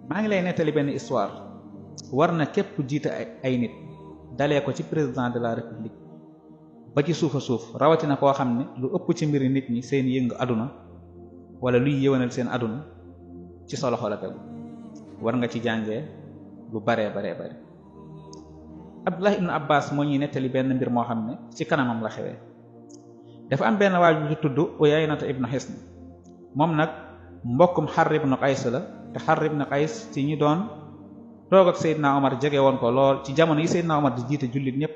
maa ngi lay nettali benn histoire war na képp ku jiite ay nit dalee ko ci président de la république ba ci suufa suuf rawatina koo xam ne lu ëpp ci mbiri nit ñi seen yëngu aduna wala luy yëwanal seen aduna ci sa loxo la tegu war nga ci jàngee lu baree bare Abdullah ibn Abbas moo ñuy nettali benn mbir moo xam ne ci kanamam la xewee. dafa am benn waay bu tudd Uyaynata ibn Hisn moom nag mbokkum Harr ibn Qays la te Harr ibn Qays ci ñi doon toog ak Seydina Omar jege woon ko lool ci jamono yi Seydina Omar di jiite jullit ñëpp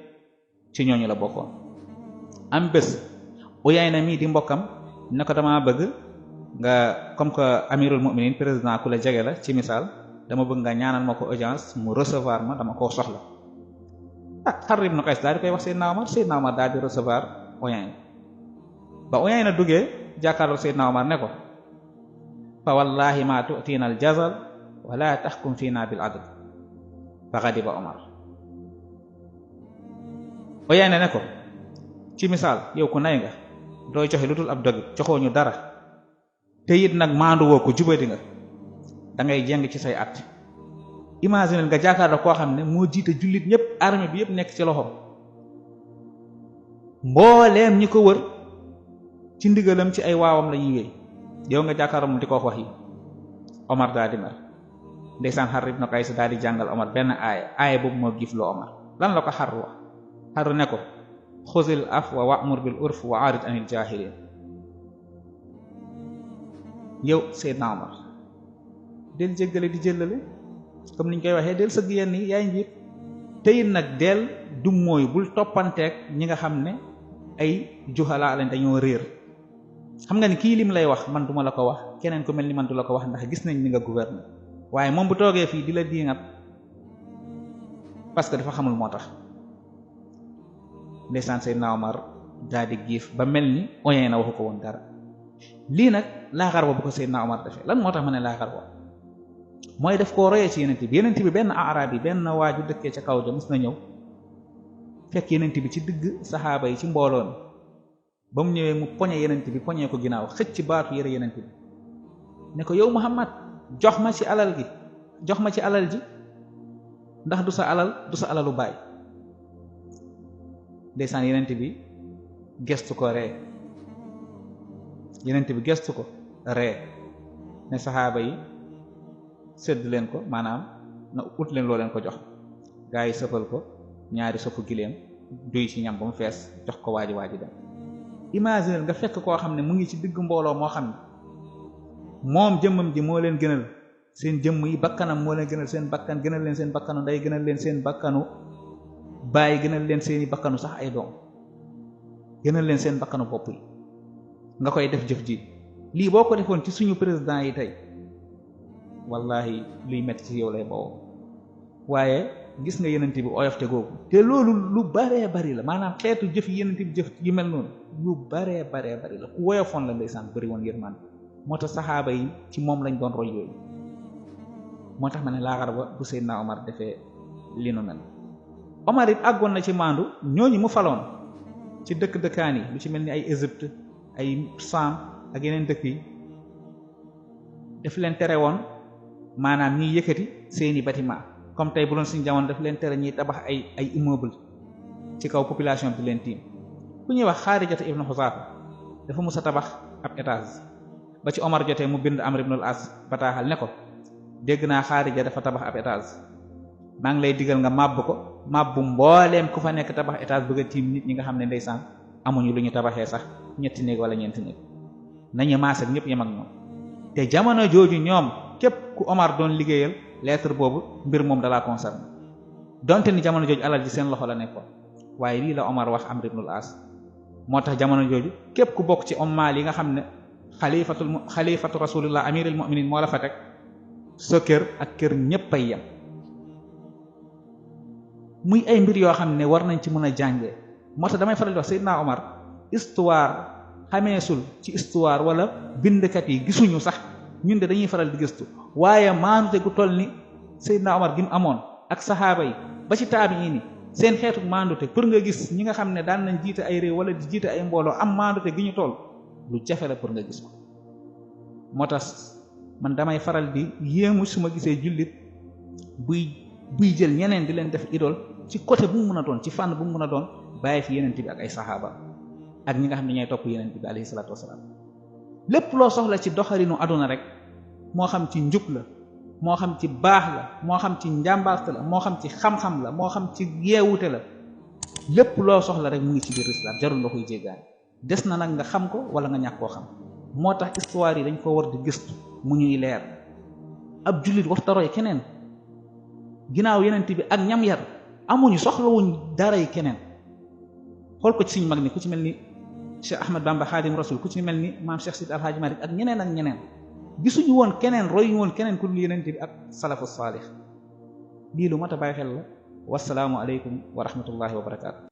ci ñooñu la bokkoon. am bés Uyayna mii di mbokkam ne ko dama bëgg nga comme que amirul mu'minin président ku la jege la ci misaal dama bëgg nga ñaanal ma ko audience mu recevoir ma dama koo soxla. Harr ibn Qays daal di koy wax Seydina Omar daal di recevoir Uyayna ba Uyayna duggee jàkkaarloog Seydina Omar ne ko fa wallahi ma tu'tina al jazal wala tahkum fina bil adl fa ghadiba Omar. Uyayna ne ko ci misaal yow ku nay nga dooy joxe lu dul ab dog joxoo ñu dara te it nag maandu woo ko jubadi nga da ngay jeng ci say at. imagine nga jàkkaarloog koo xam ne moo jiite jullit ñëpp armée bi yëpp nekk ci loxoom mbooleem ñi ko wër ci ndigalam ci ay waawam la ñuy wéy yow nga jàkkaaroom di ko wax yi. Omar daal di mer ndeysaan Harr ibn Qays daal di jàngal Omar benn aaya boobu moo gif loo Omar lan la ko Harr wax. Harr ne ko xuzil afwa wa'mur bil urf wa aarid anil jaahiliin. yow Seydina Omar del jéggale di jëllale comme niñ koy waxee del sëgg yenn yi yaay njiit teyit nag del du mooy bul toppanteeg ñi nga xam ne ay juhalaa lañ dañoo réer. xam nga ni kii lim lay wax man duma la ko wax keneen ku mel ni man du la ko wax ndax gis nañ ni nga gouverner waaye moom bu toogee fii di la diingat parce que dafa xamul moo tax. ndeysaan Seydina Omar daal di giif ba mel ni Uyayna waxu ko woon dara. lii nag laaxar ba bu ko Seydina Omar defee lan moo tax ma ne laaxar ba mooy def koo royee ci yenent bi benn arab yi benn waaju dëkkee ca kaw ja mës na ñëw fekk yenent bi ci digg saxaaba yi ci mbooloo mi ba mu ñëwee mu poñe yenent bi poñee ko ginnaaw xëcc ci baatu yëre yenent bi ne ko yow Muhammad jox ma ci alal ji ndax du sa alalu baay. ndeysaan yenent bi gestu ko ree ne saxaaba yi sedd leen ko maanaam na ut leen loo leen ko jox. gaa yi sëfal ko ñaari sëfu gileem duy ci ñam ba mu fees jox ko waaji dem. imagine nga fekk koo xam ne mu ngi ci digg mbooloo moo xam ne moom jëmmam ji moo leen gënal seen jëmm yi bakkanam moo leen gënal seen bakkan gënal leen seen bakkanu ndey gënal leen seen bakkanu baay gënal leen seeni bakkanu sax ay doom gënal leen seen bakkanu bopp yi nga koy def jëf ji. lii boo ko defoon ci suñu président yi tey wallahi luy metti ci yow lay bawoo. waaye gis nga yenent bi oyofte googu te loolu lu baree bari la maanaam xeetu jëf yi yenent bi jëf yu mel noonu lu baree bari la ku woyofoon la ndeysaan bari woon yërmande moo tax saxaaba yi ci moom lañ doon roy yooyu. moo tax ma ne laaxar ba bu Seydina Omar defee li nu mel. Omar it àggoon na ci maandu ñooñu mu faloon ci dëkkaan yi lu ci mel ni ay Égypte ay Saam ak yeneen dëkk yi daf leen tere woon maanaam ñiy yëkkati seeni bâtiment comme tey bu doon suñu jamono daf leen tere ñiy tabax ay immeuble ci kaw population bi leen tiim. ku ñuy wax Xaarijata ibnu Xusaafa dafa mus a tabax ab étage ba ci Omar jotee mu bind Amr ibnul As bataaxal ne ko dégg naa Xaarija dafa tabax ab étage maa ngi lay digal nga màbbu mbooleem ku fa nekk tabax étage bëgg a tiim nit ñi nga xam ne ndeysaan amuñu lu ñu tabaxee sax ñetti néeg wala ñeenti néeg nañu maas ak ñëpp yem ak ñoom. te jamono jooju ñoom képp ku Omar doon liggéeyal lettre boobu mbir moom dalaa concerné donte ni jamono jooju alal ji seen loxo la nekkoon waaye lii la Omar wax Amr ibnul As. moo tax jamono jooju képp ku bokk ci ommaal yi nga xam ne xalifatu rasulillah amirul mu'minin moo la fa teg sa kër ak kër ñépp ay yem. muy ay mbir yoo xam ne war nañ ci mën a jàngee moo tax damay faral di wax Seydina Omar histoire xameesul ci histoire wala bindkat yi gisuñu sax ñun de dañuy faral di gëstu waaye maanute gu toll ni Seydina Omar gi mu amoon ak saxaaba yi ba ci taabiin yi seen xeetu maandute pour nga gis ñi nga xam ne daan nañ jiite ay réew wala di jiite ay mbooloo am maandute gi ñu toll lu jafe la pour nga gis ko. moo tax man damay faral di yéemu su ma gisee jullit buy jël ñeneen di leen def idole ci côté bu mu mën a doon ci fànn bu mu mën a doon bàyyi fi yeneen bi ak ay saxaaba ak ñi nga xam ne ñooy topp yeneen bi alayhi salaatu wasalaam lépp loo soxla ci doxalinu aduna rek moo xam ci njub la moo xam ci baax la moo xam ci njàmbaarte la moo xam ci xam-xam la moo xam ci yeewute la lépp loo soxla rek mu ngi ci biir islam jarul nga koy jéggaani des na nag nga xam ko wala nga ñàkk koo xam moo tax histoire yi dañ ko war di gëstu mu ñuy leer ab jullit warta roy keneen ginnaaw yeneen bi ak ñam yar amuñu soxlawuñ daray keneen xool ko ci suñu mag ni ku ci mel ni Cheikh Ahmad Bamba Xaadim Rasul ku ci mel ni maam Cheikh Sidi Alhaaji Malik ak ñeneen gisuñu woon keneen royuñu woon keneen ku dul yeneen bi ak salafu saalix lii lu mat a bàyyi xel la wasalaamu aleykum wa rahmatullahi wa barakaatu